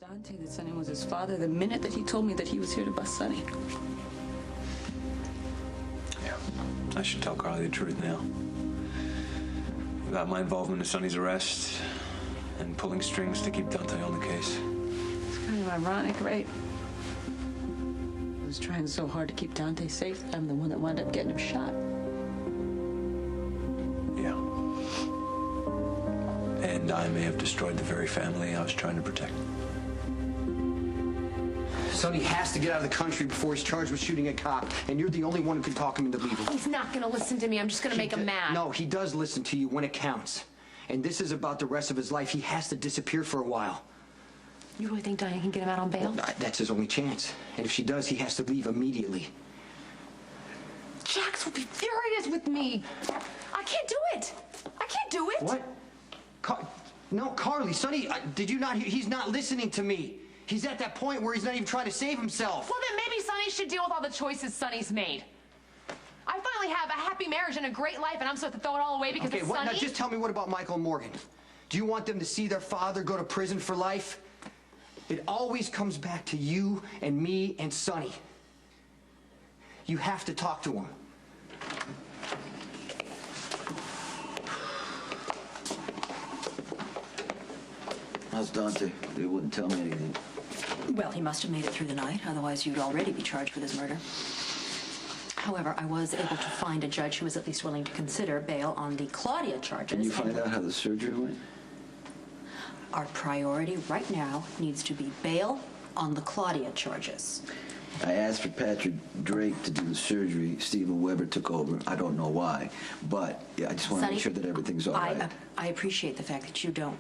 Dante that Sonny was his father the minute that he told me that he was here to bust Sonny. Yeah, I should tell Carly the truth now. About my involvement in Sonny's arrest and pulling strings to keep Dante on the case. It's kind of ironic, right? I was trying so hard to keep Dante safe. I'm the one that wound up getting him shot. Yeah. And I may have destroyed the very family I was trying to protect. Sonny has to get out of the country before he's charged with shooting a cop, and you're the only one who can talk him into leaving. He's not gonna listen to me. I'm just gonna make him mad. No, he does listen to you when it counts. And this is about the rest of his life. He has to disappear for a while. You really think Diane can get him out on bail? That's his only chance. And if she does, he has to leave immediately. Jax will be furious with me. I can't do it. I can't do it. What? No, Carly, Sonny, did you not hear? He's not listening to me. He's at that point where he's not even trying to save himself. Well, then maybe Sonny should deal with all the choices Sonny's made. I finally have a happy marriage and a great life, and I'm supposed to throw it all away because it's Sonny? Now just tell me, what about Michael and Morgan? Do you want them to see their father go to prison for life? It always comes back to you and me and Sonny. You have to talk to him. How's Dante? They wouldn't tell me anything. Well, he must have made it through the night, otherwise you'd already be charged with his murder. However, I was able to find a judge who was at least willing to consider bail on the Claudia charges. Can you find out how the surgery went? Our priority right now needs to be bail on the Claudia charges. I asked for Patrick Drake to do the surgery. Stephen Weber took over. I don't know why, but yeah, I just want to make sure that everything's all right. I appreciate the fact that you don't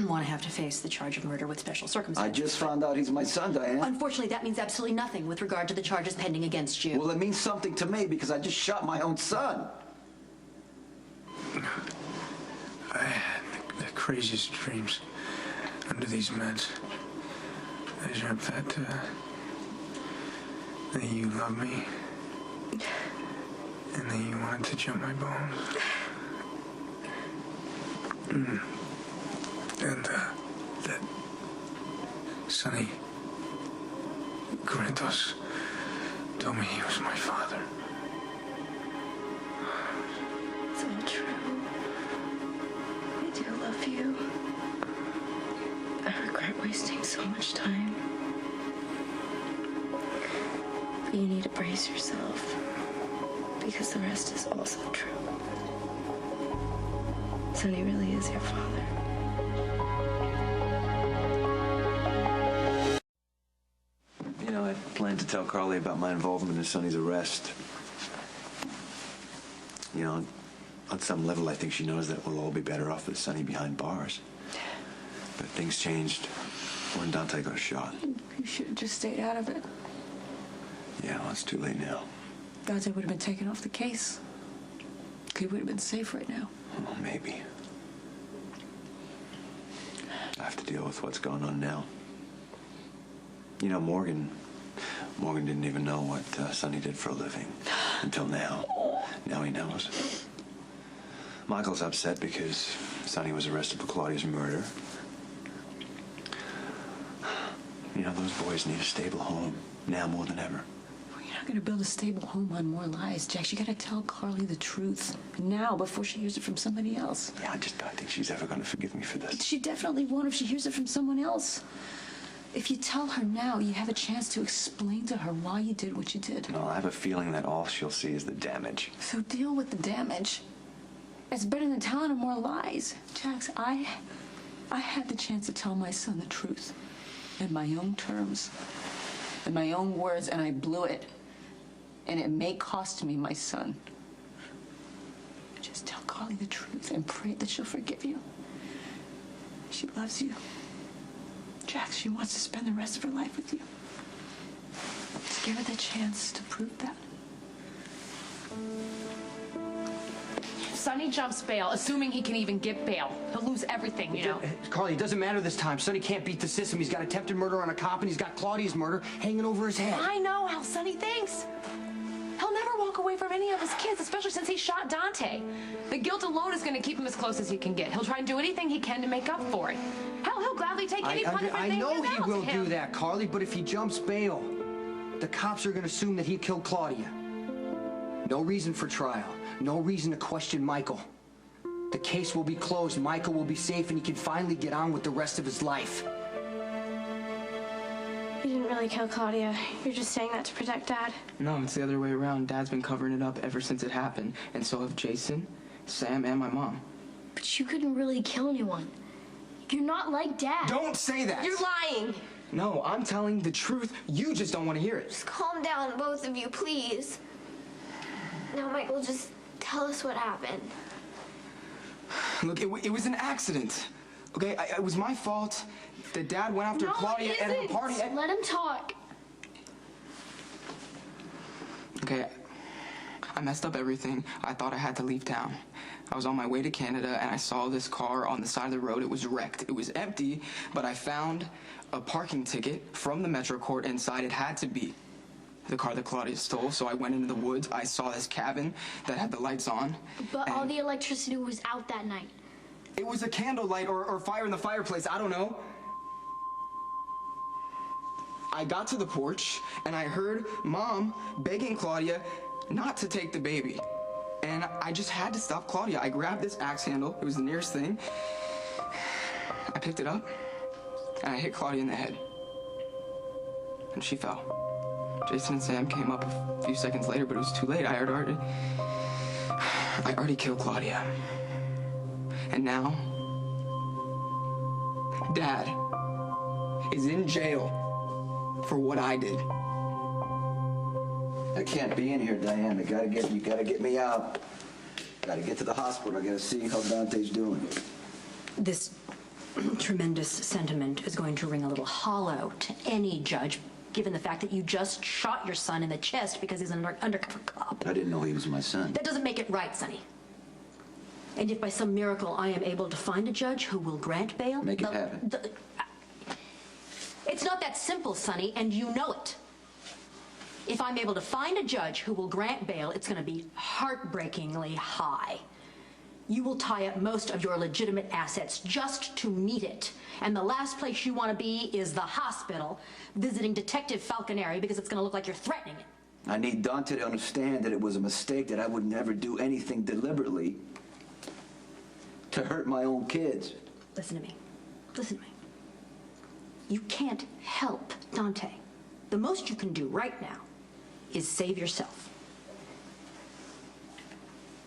want to have to face the charge of murder with special circumstances. I just found out he's my son, Diane. Unfortunately, that means absolutely nothing with regard to the charges pending against you. Well, it means something to me because I just shot my own son. I had the craziest dreams under these meds. I dreamt that you loved me and that you wanted to jump my bones. And that Sonny Corinthos told me he was my father. It's all true. I do love you. I regret wasting so much time. But you need to brace yourself, because the rest is also true. Sonny really is your father. You know, I planned to tell Carly about my involvement in Sonny's arrest. You know, on some level, I think she knows that we'll all be better off with Sonny behind bars. But things changed when Dante got shot. You should have just stayed out of it. Yeah, well, it's too late now. Dante would have been taken off the case. He would have been safe right now. Well, maybe. I have to deal with what's going on now. You know, Morgan didn't even know what Sonny did for a living until now. Now he knows. Michael's upset because Sonny was arrested for Claudia's murder. You know, those boys need a stable home now more than ever. Well, you're not going to build a stable home on more lies, Jax. You got to tell Carly the truth now before she hears it from somebody else. Yeah, I just don't think she's ever going to forgive me for this. She definitely won't if she hears it from someone else. If you tell her now, you have a chance to explain to her why you did what you did. No, I have a feeling that all she'll see is the damage. So deal with the damage. It's better than telling her more lies. Jax, I had the chance to tell my son the truth in my own terms, in my own words, and I blew it. And it may cost me my son. Just tell Carly the truth and pray that she'll forgive you. She loves you. Jax, she wants to spend the rest of her life with you. Just give her the chance to prove that. Sonny jumps bail, assuming he can even get bail. He'll lose everything, you know? Carly, it doesn't matter this time. Sonny can't beat the system. He's got attempted murder on a cop, and he's got Claudia's murder hanging over his head. I know how Sonny thinks. He'll never walk away from any of his kids, especially since he shot Dante. The guilt alone is going to keep him as close as he can get. He'll try and do anything he can to make up for it. Hell, he'll gladly take any punishment I they know give he out will to him. do that, Carly, but if he jumps bail, the cops are going to assume that he killed Claudia. No reason for trial. No reason to question Michael. The case will be closed, Michael will be safe, and he can finally get on with the rest of his life. You didn't really kill Claudia. You're just saying that to protect Dad. No, it's the other way around. Dad's been covering it up ever since it happened, and so have Jason, Sam, and my mom. But you couldn't really kill anyone. You're not like Dad. Don't say that! You're lying! No, I'm telling the truth. You just don't want to hear it. Just calm down, both of you, please. Now, Michael, just tell us what happened. Look, it was an accident. Okay, it was my fault that Dad went after Claudia at a party. Let him talk. Okay, I messed up everything. I thought I had to leave town. I was on my way to Canada, and I saw this car on the side of the road. It was wrecked. It was empty, but I found a parking ticket from the Metro Court. Inside it had to be the car that Claudia stole, so I went into the woods. I saw this cabin that had the lights on. But all the electricity was out that night. It was a candlelight or fire in the fireplace. I don't know. I got to the porch, and I heard Mom begging Claudia not to take the baby. And I just had to stop Claudia. I grabbed this axe handle. It was the nearest thing. I picked it up, and I hit Claudia in the head. And she fell. Jason and Sam came up a few seconds later, but it was too late. I already killed Claudia. And now, Dad is in jail for what I did. I can't be in here, Diane. You gotta get me out. Gotta get to the hospital. I gotta see how Dante's doing. This tremendous sentiment is going to ring a little hollow to any judge, given the fact that you just shot your son in the chest because he's an undercover cop. I didn't know he was my son. That doesn't make it right, Sonny. And if by some miracle I am able to find a judge who will grant bail... Make it happen. It's not that simple, Sonny, and you know it. If I'm able to find a judge who will grant bail, it's going to be heartbreakingly high. You will tie up most of your legitimate assets just to meet it. And the last place you want to be is the hospital, visiting Detective Falconeri, because it's going to look like you're threatening it. I need Dante to understand that it was a mistake, that I would never do anything deliberately to hurt my own kids. Listen to me. Listen to me. You can't help Dante. The most you can do right now is save yourself.